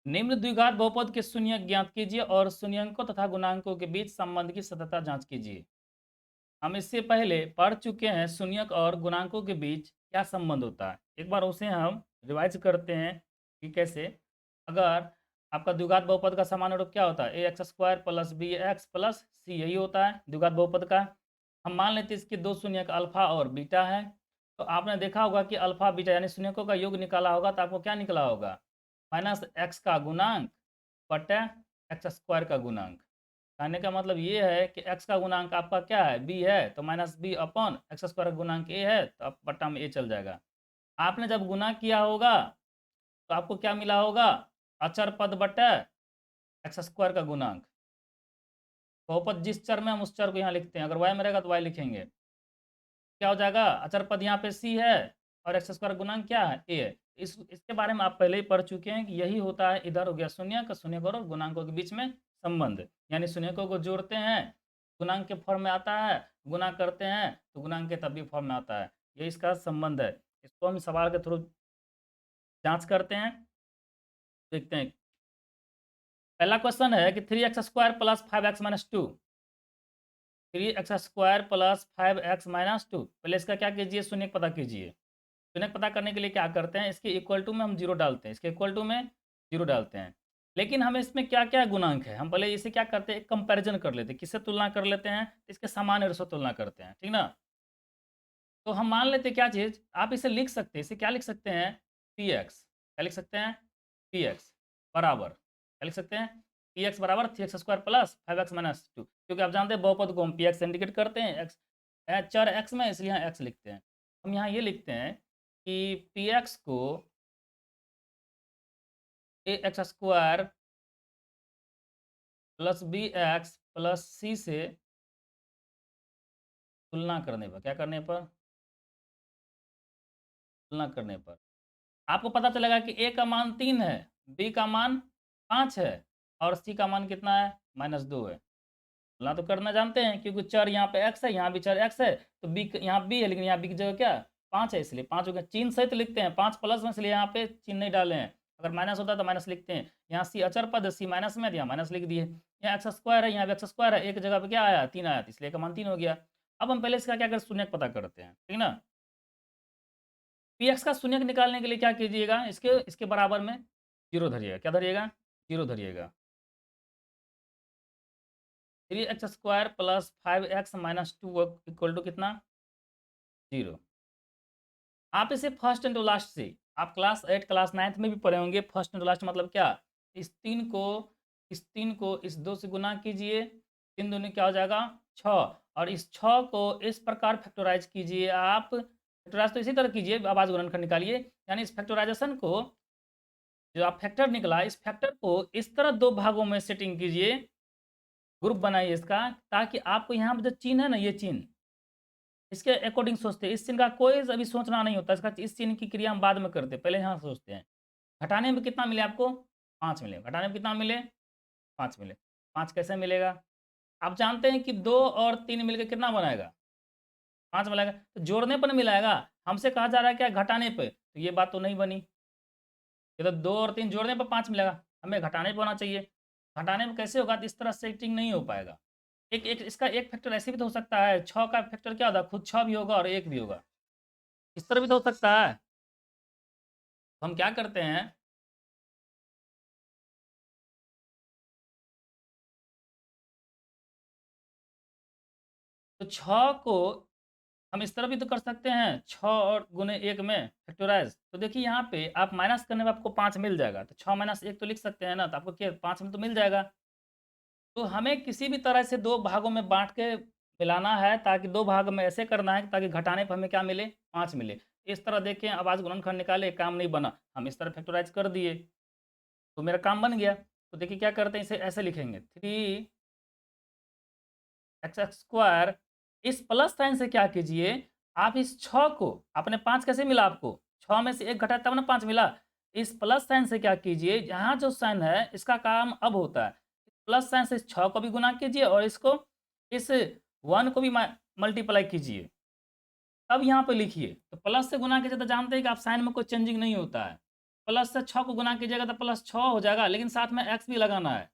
निम्न द्विघात बहुपद के शून्यक ज्ञात कीजिए और शून्यंकों तथा गुणांकों के बीच संबंध की सत्यता जांच कीजिए। हम इससे पहले पढ़ चुके हैं शून्यक और गुणांकों के बीच क्या संबंध होता है। एक बार उसे हम रिवाइज करते हैं कि कैसे। अगर आपका द्विघात बहुपद का सामान्य रूप क्या होता है, A x square plus B x plus C, यही होता है द्विघात बहुपद का। हम मान लेते हैं इसके दो शून्यक अल्फा और बीटा है। तो आपने देखा होगा कि अल्फा बीटा यानी शून्यकों का योग निकाला होगा तो आपको क्या निकला होगा, माइनस एक्स का गुणांक बटा एक्स स्क्वायर का गुणांक। कहने का मतलब ये है कि x का गुणांक आपका क्या है, b है, तो minus B upon X square का गुणांक a है, तो अब बट्टा में a चल जाएगा। आपने जब गुना किया होगा तो आपको क्या मिला होगा, अचर पद बटा एक्स स्क्वायर का गुणांक। बहुपद जिस चर में हम उस चर को यहाँ लिखते हैं, अगर y में रहेगा तो y लिखेंगे। क्या हो जाएगा, अचर पद यहाँ पे c है और एक्स स्क्वायर गुणांक क्या है, a है। इसके बारे में आप पहले ही पढ़ चुके हैं कि यही होता है, इधर हो गया शून्य शून्य और गुणांकों के बीच में संबंध, यानी शून्यकों को जोड़ते हैं गुणांक के फॉर्म में आता है, गुना करते हैं तो गुणांक के तब भी फॉर्म में आता है। ये इसका संबंध है। इसको हम सवाल के थ्रू जांच करते हैं, देखते हैं। पहला क्वेश्चन है कि 3x² plus 5x minus 2, 3x² plus 5x minus 2। पहले इसका क्या कीजिए, शून्य पता कीजिए। शून्य पता करने के लिए क्या करते हैं, इसके इक्वल टू में हम जीरो डालते हैं, इसके इक्वल टू में जीरो डालते हैं। लेकिन हमें इसमें क्या क्या गुणांक है, हम पहले इसे क्या करते हैं, एक कंपैरिजन कर लेते हैं। किससे तुलना कर लेते हैं, इसके सामान्य से तुलना करते हैं, ठीक ना। तो हम मान लेते हैं क्या चीज़, आप इसे लिख सकते हैं, इसे क्या लिख सकते हैं, पी एक्स। क्या लिख सकते हैं, पी एक्स बराबर, क्या लिख सकते हैं, पी एक्स बराबर 3x² प्लस 5x माइनस 2। क्योंकि आप जानते हैं बहुपद को हम पी एक्स इंडिकेट करते हैं, एक्स चर एक्स में, इसलिए यहाँ एक्स लिखते हैं। हम यहाँ ये लिखते हैं कि पी एक्स को A x square plus B x plus सी से तुलना करने पर, क्या करने पर, तुलना करने पर आपको पता चलेगा कि ए का मान 3 है, बी का मान 5 है और सी का मान कितना है, -2 है। तुलना तो करना जानते हैं क्योंकि चर यहाँ पे x है, यहाँ भी चर x है, तो बी यहाँ b है, लेकिन यहाँ b की जगह क्या 5 है, इसलिए 5 हो गया। चिन्ह सहित लिखते हैं, 5 प्लस में, इसलिए यहाँ पे चिन्ह नहीं डाले हैं। अगर माइनस होता तो माइनस लिखते हैं। यहाँ c अचर पद है, c माइनस में, यहाँ माइनस लिख दिए। यहाँ एक्स स्क्वायर है, यहाँ भी एक्स स्क्वायर है, एक जगह पे क्या आया, 3 आया, इसलिए का मान 3 हो गया। अब हम पहले इसका क्या कर शून्य पता करते हैं, ठीक ना। पी एक्स का शून्यक निकालने के लिए क्या कीजिएगा, इसके इसके बराबर में जीरो धरिएगा। क्या धरिएगा, जीरो धरिएगा। 3x² plus 5x minus 2 equal to कितना, जीरो। आप इसे फर्स्ट एंड लास्ट से, आप क्लास 8 क्लास 9 में भी पढ़े होंगे। फर्स्ट एंड लास्ट मतलब क्या, इस 3 को इस 2 से गुना कीजिए, 3 दूनी क्या हो जाएगा 6, और इस 6 को इस प्रकार फैक्टराइज कीजिए। आप फैक्टराइज तो इसी तरह कीजिए, आवाज गुणनखंड निकालिए, यानी इस फैक्टराइजेशन को, जो आप फैक्टर निकला, इस फैक्टर को इस तरह दो भागों में सेटिंग कीजिए, ग्रुप बनाइए इसका, ताकि आपको यहाँ पर जो चिन्ह है ना, ये चिन्ह, इसके अकॉर्डिंग सोचते हैं। इस चिन्ह का कोई अभी सोचना नहीं होता, इसका इस चिन्ह की क्रिया हम बाद में करते हैं, पहले यहाँ सोचते हैं। घटाने में कितना मिले आपको, 5 मिले। घटाने में कितना मिले, 5 मिले। 5 कैसे मिलेगा, आप जानते हैं कि 2 और 3 मिलकर कितना बनाएगा, 5 बनाएगा। तो जोड़ने पर मिलाएगा, हमसे कहा जा रहा है क्या, घटाने पे, तो ये बात तो नहीं बनी। ये तो 2 और 3 जोड़ने पर 5 मिलेगा, हमें घटाने पर होना चाहिए। घटाने में कैसे होगा, तो इस तरह सेटिंग नहीं हो पाएगा। एक एक इसका एक फैक्टर ऐसे भी तो हो सकता है, 6 का फैक्टर क्या होता है, खुद 6 भी होगा और 1 भी होगा, इस तरह भी तो हो सकता है। तो हम क्या करते हैं, तो 6 को हम इस तरह भी तो कर सकते हैं, 6 और गुने 1 में फैक्टराइज। तो देखिए यहाँ पे आप माइनस करने में आपको 5 मिल जाएगा, तो 6 माइनस 1 तो लिख सकते हैं ना, तो आपको क्या 5 में तो मिल जाएगा। तो हमें किसी भी तरह से 2 भागों में बाँट के मिलाना है, ताकि 2 भाग में ऐसे करना है ताकि घटाने पर हमें क्या मिले, 5 मिले। इस तरह देखें, आवाज़ गुणनखंड निकाले, काम नहीं बना, हम इस तरह फैक्टराइज कर दिए, तो मेरा काम बन गया। तो देखिए क्या करते हैं, इसे ऐसे लिखेंगे, 3x² इस प्लस साइन से क्या कीजिए, आप इस 6 को, आपने 5 कैसे मिला आपको, 6 में से 1 घटाया तब ना 5 मिला। इस प्लस साइन से क्या कीजिए, यहाँ जो साइन है इसका काम अब होता है, प्लस साइन से इस 6 को भी गुना कीजिए और इसको, इस 1 को भी मल्टीप्लाई कीजिए, अब यहाँ पे लिखिए। तो प्लस से गुना कीजिए तो जानते हैं कि आप साइन में कोई चेंजिंग नहीं होता है, प्लस से 6 को गुना कीजिएगा तो प्लस 6 हो जाएगा, लेकिन साथ में एक्स भी लगाना है।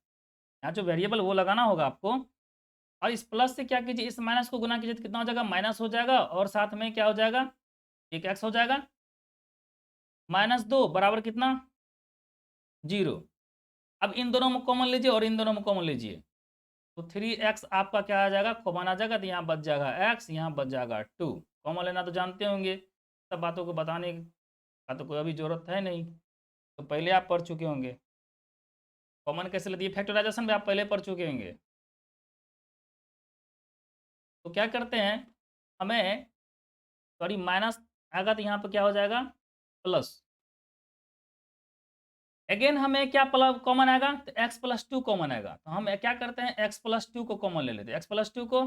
यहाँ जो वेरिएबल वो लगाना होगा आपको। और इस प्लस से क्या कीजिए, इस माइनस को गुना कीजिए तो कितना हो जाएगा, माइनस हो जाएगा, और साथ में क्या हो जाएगा, एक एक्स हो जाएगा। -2 बराबर कितना, 0। अब इन दोनों में कॉमन लीजिए और इन दोनों में कॉमन लीजिए, तो 3x आपका क्या आ जाएगा, कॉमन आ जाएगा, तो यहाँ बच जाएगा x, यहाँ बच जाएगा 2। कॉमन लेना तो जानते होंगे, सब बातों को बताने का तो कोई अभी जरूरत है नहीं, तो पहले आप पढ़ चुके होंगे। कॉमन कैसे लेते हैं, फैक्टराइजेशन भी आप पहले पढ़ चुके होंगे। तो क्या करते हैं, हमें सॉरी माइनस आएगा तो यहाँ पर क्या हो जाएगा, प्लस। अगेन हमें क्या कॉमन आएगा, तो x+2 कॉमन आएगा, तो हम क्या करते हैं, x+2 को कॉमन ले लेते हैं, x+2 को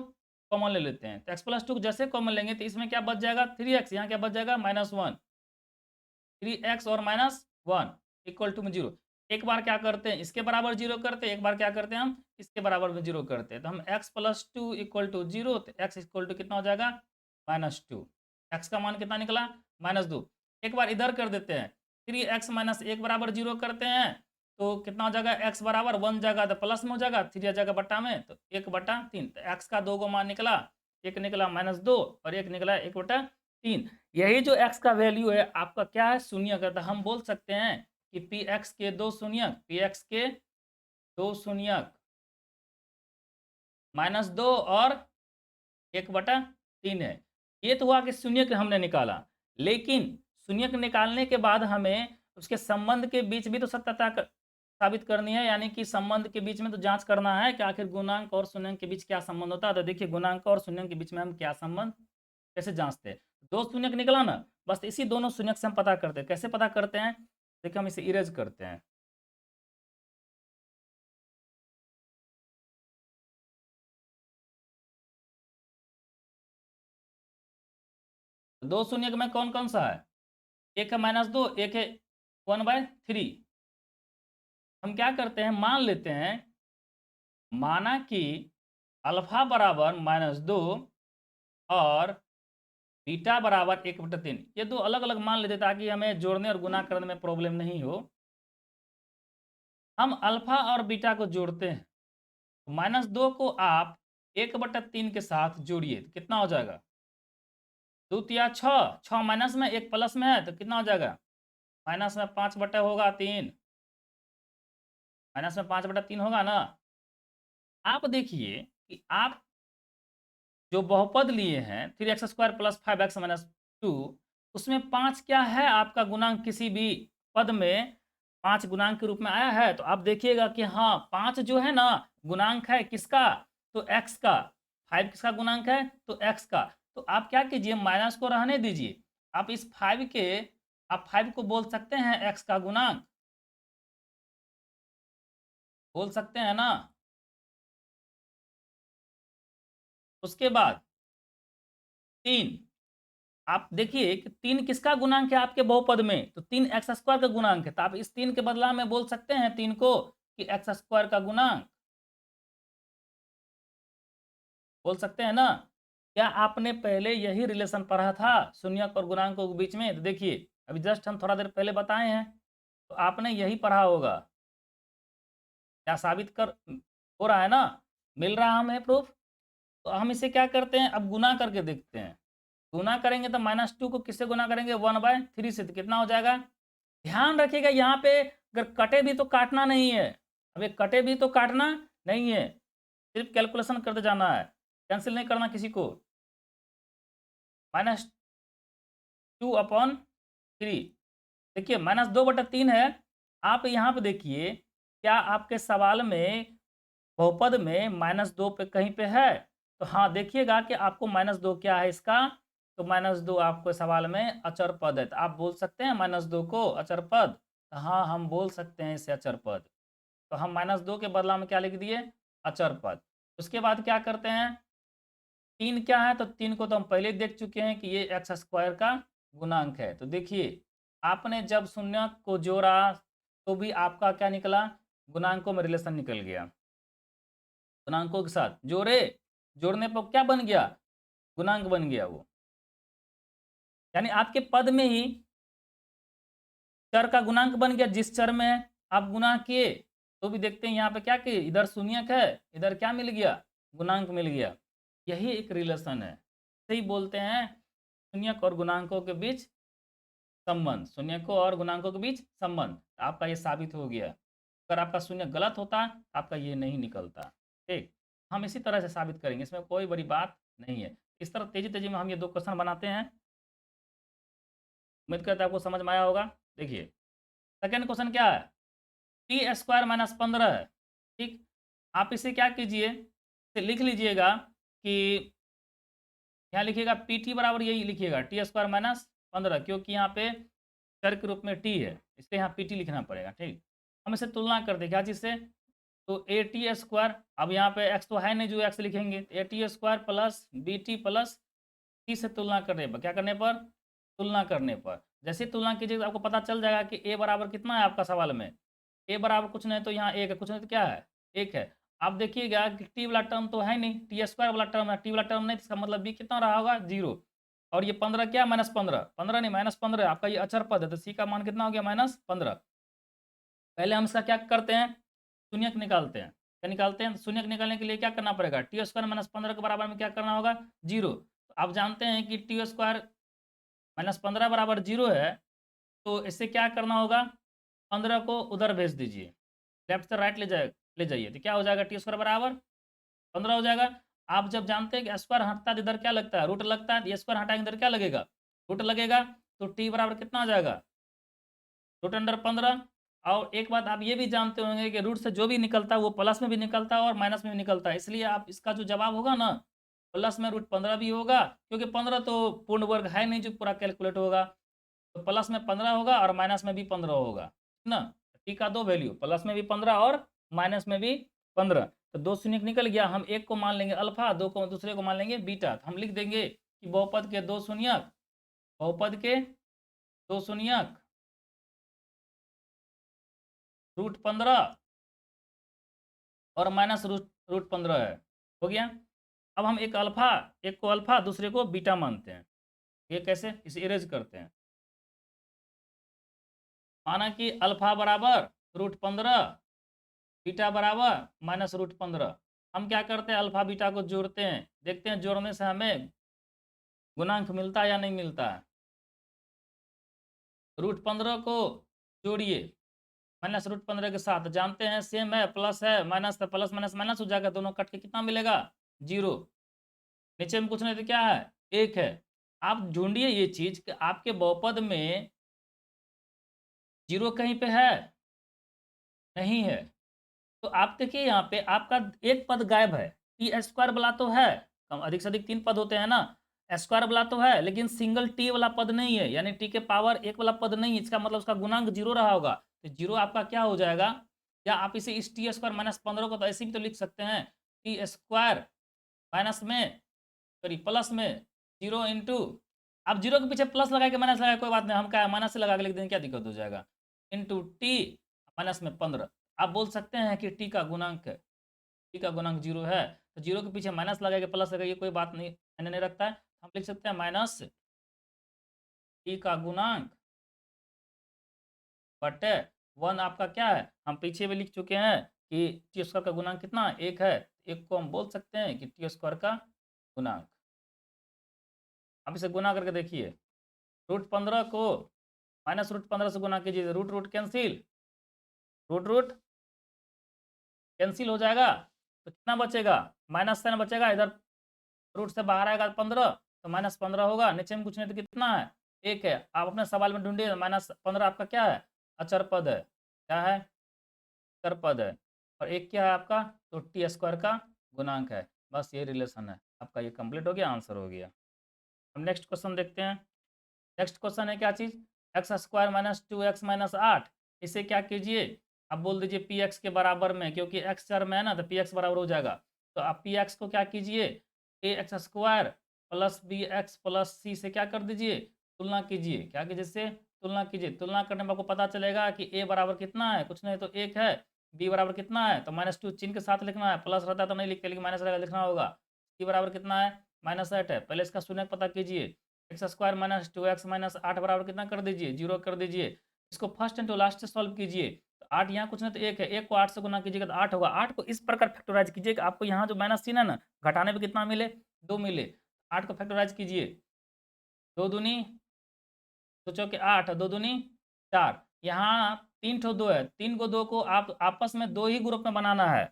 कॉमन ले लेते हैं। तो x+2 को जैसे कॉमन लेंगे तो इसमें क्या बच जाएगा, 3x, यहाँ क्या बच जाएगा, -1। 3x और -1 इक्वल टू 0। एक बार क्या करते हैं, इसके बराबर 0 करते हैं, एक बार क्या करते हैं, हम इसके बराबर में 0 करते हैं, तो हम x+2 इक्वल टू 0, तो x इक्वल टू कितना हो जाएगा, -2। x का मान कितना निकला, -2। एक बार इधर कर देते हैं, 3x - 1 बराबर 0 करते हैं, तो कितना हो जाएगा, x बराबर 1 जाएगा तो प्लस में हो जाएगा, 3 आ जाएगा बट्टा में, तो 1/3। तो x का 2 को मान निकला, एक निकला -2 और एक निकला 1/3। यही जो x का वैल्यू है आपका क्या है, शून्य का। तो हम बोल सकते हैं कि px के 2 शून्यक, px के 2 शून्यक -2 और 1/3 है। ये तो हुआ कि शून्यक हमने निकाला, लेकिन शून्यक निकालने के बाद हमें उसके संबंध के बीच भी तो सत्यता साबित करनी है, यानी कि संबंध के बीच में तो जांच करना है कि आखिर गुणांक और शून्यक के बीच क्या संबंध होता है। तो देखिए गुणांक और शून्यक के बीच में हम क्या संबंध कैसे जांचते हैं, 2 शून्यक निकला ना, बस इसी दोनों शून्यक से हम पता करते हैं। कैसे पता करते हैं, देखिए हम इसे इरेज करते हैं। तो 2 शून्यक में कौन कौन सा है, एक है -2, एक है 1/3। हम क्या करते हैं, मान लेते हैं, माना कि अल्फा बराबर -2 और बीटा बराबर 1/3, ये दो अलग अलग मान लेते ताकि हमें जोड़ने और गुना करने में प्रॉब्लम नहीं हो। हम अल्फा और बीटा को जोड़ते हैं, -2 को आप 1/3 के साथ जोड़िए तो कितना हो जाएगा, 2 तिया 6, 6 माइनस में 1 प्लस में है तो कितना हो जाएगा, माइनस में 5/3, माइनस में 5/3 होगा ना। आप देखिए कि आप जो बहुपद लिए हैं 3x² + 5x - 2, उसमें 5 क्या है आपका गुणांक, किसी भी पद में 5 गुणांक के रूप में आया है। तो आप देखिएगा कि हाँ 5 जो है ना गुणांक है किसका, तो x का। 5 किसका गुणांक है, तो x का। तो आप क्या कीजिए, माइनस को रहने दीजिए, आप इस 5 के, आप 5 को बोल सकते हैं x का गुणांक, बोल सकते हैं ना। उसके बाद 3, आप देखिए कि 3 किसका गुणांक है आपके बहुपद में, तो 3 x² का गुणांक है। तो आप इस 3 के बदला में बोल सकते हैं 3 को कि x² का गुणांक, बोल सकते हैं ना। क्या आपने पहले यही रिलेशन पढ़ा था शून्यक और गुणांकों के बीच में, तो देखिए अभी जस्ट हम थोड़ा देर पहले बताए हैं, तो आपने यही पढ़ा होगा। क्या साबित कर हो रहा है ना, मिल रहा हमें प्रूफ। तो हम इसे क्या करते हैं, अब गुना करके देखते हैं। गुना करेंगे तो -2 को किससे गुना करेंगे, 1/3 से, तो कितना हो जाएगा। ध्यान रखिएगा यहाँ पे अगर कटे भी तो काटना नहीं है, अबे कटे भी तो काटना नहीं है, सिर्फ कैलकुलेशन करते जाना है, कैंसिल नहीं करना किसी को। -2/3, देखिए -2/3 है। आप यहाँ पे देखिए क्या आपके सवाल में बहुपद में -2 पे कहीं पे है, तो हाँ देखिएगा कि आपको -2 क्या है इसका, तो -2 आपको सवाल में अचर पद है, तो आप बोल सकते हैं -2 को अचर पद। तो हाँ हम बोल सकते हैं इसे अचर पद, तो हम -2 के बदला में क्या लिख दिए, अचर पद। उसके बाद क्या करते हैं, 3 क्या है, तो 3 को तो हम पहले ही देख चुके हैं कि ये x² का गुणांक है। तो देखिए आपने जब शून्य को जोड़ा तो भी आपका क्या निकला, गुणांकों में रिलेशन निकल गया, गुणांकों के साथ जोड़े, जोड़ने पर क्या बन गया, गुणांक बन गया वो। यानी आपके पद में ही चर का गुणांक बन गया, जिस चर में आप गुणा किए तो भी देखते हैं यहाँ पे क्या किए, इधर शून्यक है, इधर क्या मिल गया, गुणांक मिल गया। यही एक रिलेशन है, सही बोलते हैं शून्यक और गुणांकों के बीच संबंध, शून्यकों और गुणांकों के बीच संबंध। आपका ये साबित हो गया। अगर आपका शून्य गलत होता आपका ये नहीं निकलता। ठीक, हम इसी तरह से साबित करेंगे, इसमें कोई बड़ी बात नहीं है। इस तरह तेजी तेजी में हम ये 2 क्वेश्चन बनाते हैं। उम्मीद करते हैं आपको समझ में आया होगा। देखिए सेकेंड क्वेश्चन क्या है, टी स्क्वायर माइनस 15 है। ठीक, आप इसे क्या कीजिए, इसे लिख लीजिएगा कि यहाँ लिखिएगा पी टी बराबर यही लिखिएगा टी स्क्वायर माइनस 15, क्योंकि यहाँ पे चर के रूप में टी है, इसलिए यहाँ पी टी लिखना पड़ेगा। ठीक, हम इसे तुलना करते क्या चीज़ से, तो ए टी स्क्वायर, अब यहाँ पे एक्स तो है नहीं जो एक्स लिखेंगे, A T square plus B T plus T से तुलना करने पर, क्या करने पर, तुलना करने पर। जैसे तुलना कीजिए तो आपको पता चल जाएगा कि ए बराबर कितना है आपका सवाल में, ए बराबर कुछ नहीं तो यहाँ एक है, कुछ नहीं तो क्या है, एक है। आप देखिएगा कि टी वाला टर्म तो है नहीं, टी स्क्वायर वाला टर्म है, टी वाला टर्म नहीं, इसका मतलब बी कितना रहा होगा, 0। और ये 15 क्या, -15, 15 नहीं -15 आपका ये अचर पद है, तो सी का मान कितना हो गया, -15। पहले हम इसका क्या करते हैं, शून्यक निकालते हैं। क्या निकालते हैं, शून्यक निकालने के लिए क्या करना पड़ेगा, टी स्क्वायर -15 के बराबर में क्या करना होगा, 0। तो आप जानते हैं कि टी स्क्वायर -15 बराबर 0 है, तो इससे क्या करना होगा, 15 को उधर भेज दीजिए, लेफ्ट से राइट ले जाइए, तो क्या हो जाएगा, टी स्क्वायर बराबर 15 हो जाएगा। आप जब जानते हैं कि स्क्वायर हटता है तो इधर क्या लगता है, रूट लगता है, ये स्क्वायर हटाएंगे इधर क्या लगेगा, रूट लगेगा, तो टी बराबर कितना आ जाएगा, रूट अंडर 15। और एक बात आप ये भी जानते होंगे कि रूट से जो भी निकलता है वो प्लस में भी निकलता है और माइनस में भी निकलता है, इसलिए आप इसका जो जवाब होगा ना, प्लस में √15 भी होगा, क्योंकि 15 तो पूर्ण वर्ग है नहीं जो पूरा कैलकुलेट होगा, तो प्लस में 15 होगा और माइनस में भी 15 होगा ना। टी का 2 वैल्यू, प्लस में भी 15 और माइनस में भी 15, तो 2 शून्य निकल गया। हम एक को मान लेंगे अल्फा, दो को दूसरे को मान लेंगे बीटा, तो हम लिख देंगे कि बहुपद के 2 शून्यक, बहुपद के 2 शून्यक √15 और माइनस रूट 15 है, हो गया। अब हम एक अल्फा, एक को अल्फा दूसरे को बीटा मानते हैं, ये कैसे, इसे इरेज करते हैं। माना कि अल्फा बराबर √15, बीटा बराबर -√15। हम क्या करते हैं, अल्फा बीटा को जोड़ते हैं, देखते हैं जोड़ने से हमें गुणांक मिलता है या नहीं मिलता है। √15 को जोड़िए -√15 के साथ, जानते हैं सेम है, प्लस है माइनस है, प्लस माइनस माइनस हो जाएगा, दोनों कट के कितना मिलेगा, 0। नीचे में कुछ नहीं तो क्या है, 1 है। आप ढूंढिए ये चीज कि आपके बहुपद में 0 कहीं पे है, नहीं है, तो आप देखिए यहाँ पे आपका एक पद गायब है, टी स्क्वायर वाला तो है, कम अधिक से अधिक 3 पद होते हैं ना, स्क्वायर वाला तो है लेकिन सिंगल टी वाला पद नहीं है, यानी टी के पावर 1 वाला पद नहीं है, इसका मतलब उसका गुणांक 0 रहा होगा, तो 0 आपका क्या हो जाएगा, या आप इसे इस टी स्क्वायर -15 को तो ऐसे भी तो लिख सकते हैं, टी स्क्वायर माइनस में, सॉरी प्लस में 0 इंटू, आप 0 के पीछे प्लस लगा के माइनस लगा कोई बात नहीं, हम क्या माइनस से लगा के लिख देंगे, क्या दिक्कत हो जाएगा, इंटू टी माइनस में 15। आप बोल सकते हैं कि टी का गुणांक है, टी का गुणांक 0 है, तो 0 के पीछे माइनस लगाइए प्लस लगाइए कोई बात नहीं, मैंने नहीं रखता है, हम लिख सकते हैं माइनस टी का गुणांक बटे 1 आपका क्या है, हम पीछे भी लिख चुके हैं कि टी स्क्वायर का गुणांक कितना, 1 है, एक को हम बोल सकते हैं कि टी स्क्वायर का गुणांक। आप इसे गुना करके देखिए, √15 को -√15 से गुना कीजिए, root root cancel, root root cancel हो जाएगा, तो कितना बचेगा, माइनस साइन बचेगा, इधर रूट से बाहर आएगा 15, तो -15 होगा, नीचे में कुछ नहीं तो कितना है, 1 है। आप अपने सवाल में ढूंढिए, -15 आपका क्या है, अचर पद है, क्या है, अचर पद है, और 1 क्या है आपका, तो टी स्क्वायर का गुणांक है। बस ये रिलेशन है आपका, ये कंप्लीट हो गया, आंसर हो गया। हम नेक्स्ट क्वेश्चन देखते हैं। नेक्स्ट क्वेश्चन है क्या चीज़, एक्स स्क्वायर -2x -8, इसे क्या कीजिए, आप बोल दीजिए पी एक्स के बराबर में, क्योंकि एक्स चर में है ना तो पी एक्स बराबर हो जाएगा, तो आप पी एक्स को क्या कीजिए, a x square plus B x plus सी से क्या कर दीजिए, तुलना कीजिए, क्या कीजिए, इससे तुलना कीजिए, तुलना करने में आपको पता चलेगा कि ए बराबर कितना है, कुछ नहीं तो 1 है, बी बराबर कितना है, तो -2 चिन्ह के साथ लिखना है, प्लस रहता है तो नहीं लिखते, लेकिन माइनस रहेगा लिखना होगा, सी बराबर कितना है, -8 है, पहले इसका शून्य पता कीजिए, एक्स स्क्वायर -2x -8 बराबर कितना कर दीजिए, 0 कर दीजिए, इसको फर्स्ट इंटू लास्ट से सॉल्व कीजिए। तो 8 यहाँ कुछ नहीं तो 1 है, 1 को 8 से गुना कीजिएगा तो 8 होगा। 8 को इस प्रकार फैक्टराइज़ कीजिए कि आपको यहाँ जो माइनस चिन्ह है ना, घटाने पे कितना मिले? 2 मिले। 8 को फैक्टराइज़ कीजिए। 2 दूनी 2 चौके 8, 2 दूनी 4। यहाँ 3 ठो 2 है, 3 को 2 को आप आपस में 2 ही ग्रुप में बनाना है।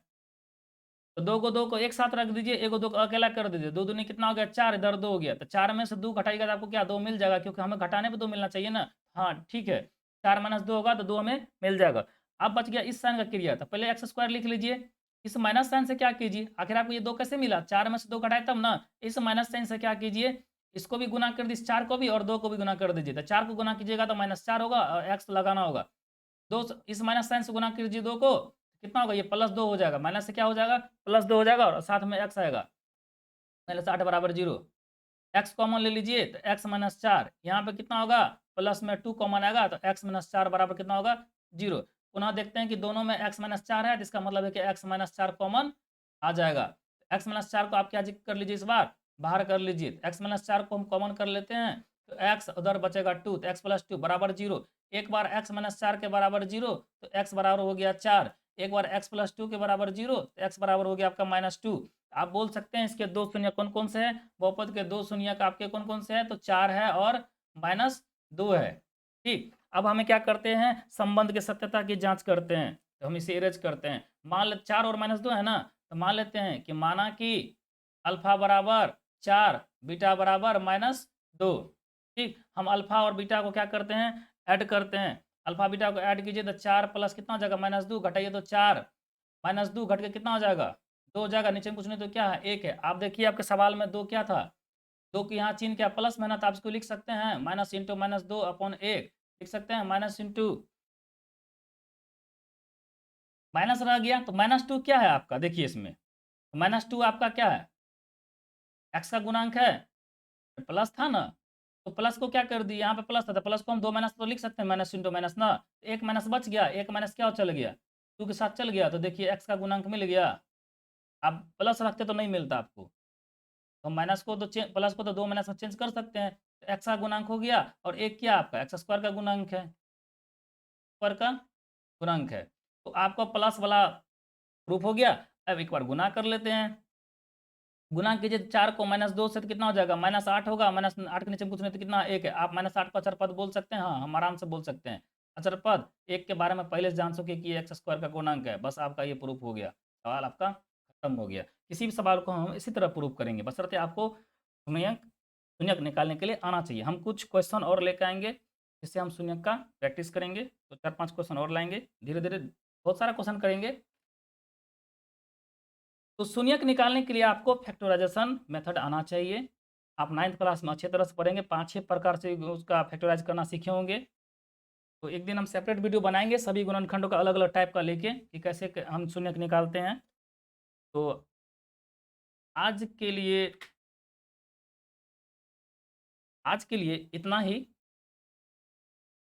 तो 2 को एक साथ रख दीजिए, 1 को 2 को अकेला कर दीजिए। 2 दूनी कितना हो गया? 4, इधर 2 हो गया। तो 4 में से 2 घटाइएगा तो आपको क्या 2 मिल जाएगा, क्योंकि हमें घटाने पे 2 मिलना चाहिए ना। हाँ, ठीक है। 4 माइनस 2 होगा तो 2 हमें मिल जाएगा। अब बच गया इस साइन का क्रिया, तो पहले एक्स स्क्वायर लिख लीजिए। इस माइनस साइन से क्या कीजिए, आखिर आपको ये 2 कैसे मिला? 4 में से 2 घटाए तब ना। इस माइनस साइन से क्या कीजिए, इसको भी गुना कर दीजिए, 4 को भी और 2 को भी गुना कर दीजिए। तो 4 को गुना कीजिएगा तो -4 होगा और एक्स लगाना होगा। 2 इस माइनस साइन से गुना कीजिए 2 को, कितना होगा? ये +2 हो जाएगा। माइनस से क्या हो जाएगा? +2 हो जाएगा और साथ में एक्स आएगा। -8 बराबर 0। एक्स कॉमन ले लीजिए तो एक्स माइनस 4, यहाँ पे कितना होगा? प्लस में 2 कॉमन आएगा तो एक्स माइनस 4 बराबर कितना होगा? 0। पुनः देखते हैं कि दोनों में एक्स माइनस 4 है, जिसका मतलब है कि एक्स माइनस 4 कॉमन आ जाएगा। एक्स माइनस 4 को आप क्या कर लीजिए, इस बार बाहर कर लीजिए। एक्स माइनस 4 को हम कॉमन कर लेते हैं तो एक्स उधर बचेगा 2, तो एक्स प्लस 2 बराबर 0। एक बार एक्स माइनस 4 के बराबर 0 तो एक्स बराबर हो गया 4। एक बार एक्स प्लस 2 के बराबर 0 तो एक्स बराबर हो गया आपका -2। आप बोल सकते हैं इसके 2 शून्य कौन कौन से हैं? बहुपद के 2 शून्य का आपके कौन कौन से हैं? तो 4 है और -2 है। ठीक, अब हमें क्या करते हैं, संबंध की सत्यता की जांच करते हैं। तो हम इसे इरेज करते हैं। मान ले 4 और -2 है ना, तो मान लेते हैं कि माना कि अल्फा बराबर 4, बीटा बराबर -2। ठीक, हम अल्फा और बीटा को क्या करते हैं, ऐड करते हैं। अल्फा बीटा को ऐड कीजिए तो 4 प्लस कितना हो जाएगा? -2 घटाइए तो 4, -2 घट के कितना हो जाएगा? 2 हो जाएगा। नीचे में कुछ नहीं तो क्या है? 1 है। आप देखिए आपके सवाल में 2 क्या था? 2 की यहाँ चिन्ह क्या प्लस में ना, तो आप इसको लिख सकते हैं माइनस इंटू -2 अपॉन 1 लिख सकते हैं। माइनस इंटू माइनस रह गया तो -2 क्या है आपका? देखिए इसमें -2 आपका क्या है? एक्स का गुणांक है, प्लस था ना, तो प्लस को क्या कर दिए, यहाँ पे प्लस था तो प्लस को हम 2 माइनस तो लिख सकते हैं, माइनस इंटू माइनस ना। एक माइनस बच गया, एक माइनस क्या चल गया? 2 के साथ चल गया, तो देखिए एक्स का गुणांक मिल गया। आप प्लस रखते तो नहीं मिलता आपको, तो माइनस को तो प्लस को तो 2 माइनस में चेंज कर सकते हैं। तो एक्स का गुणांक हो गया और एक क्या आपका एक्स स्क्वायर का गुणांक है, स्क्वायर का गुणांक है। तो आपका प्लस वाला प्रूफ हो गया। अब एक बार गुना कर लेते हैं। गुना कीजिए 4 को -2 से तो कितना हो जाएगा? -8 होगा। -8 के नीचे कुछ नहीं तो कितना? 1 है। आप -8 को अचर पद बोल सकते हैं? हाँ, हम आराम से बोल सकते हैं। अचर पद 1 के बारे में पहले से जान चुके कि ये एक्स स्क्वायर का गुणांक है। बस आपका ये प्रूफ हो गया। सवाल आपका खत्म हो गया। किसी भी सवाल को हम इसी तरह प्रूफ करेंगे, बशर्ते आपको शून्यक शून्यक निकालने के लिए आना चाहिए। हम कुछ क्वेश्चन और लेकर आएँगे, जिससे हम शून्यक का प्रैक्टिस करेंगे। तो 4-5 क्वेश्चन और लाएँगे। धीरे-धीरे बहुत सारा क्वेश्चन करेंगे। तो शून्यक निकालने के लिए आपको फैक्टराइजेशन मेथड आना चाहिए। आप 9th क्लास में अच्छी तरह से पढ़ेंगे, 5-6 प्रकार से उसका फैक्टराइज करना सीखे होंगे। तो एक दिन हम सेपरेट वीडियो बनाएँगे सभी गुणनखंडों का अलग-अलग टाइप का लेके कि कैसे हम शून्यक निकालते हैं। तो आज के लिए आज के लिए इतना ही।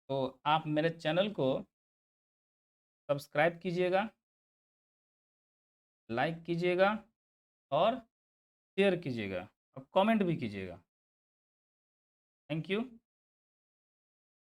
तो आप मेरे चैनल को सब्सक्राइब कीजिएगा, लाइक कीजिएगा और शेयर कीजिएगा और कमेंट भी कीजिएगा। Thank you.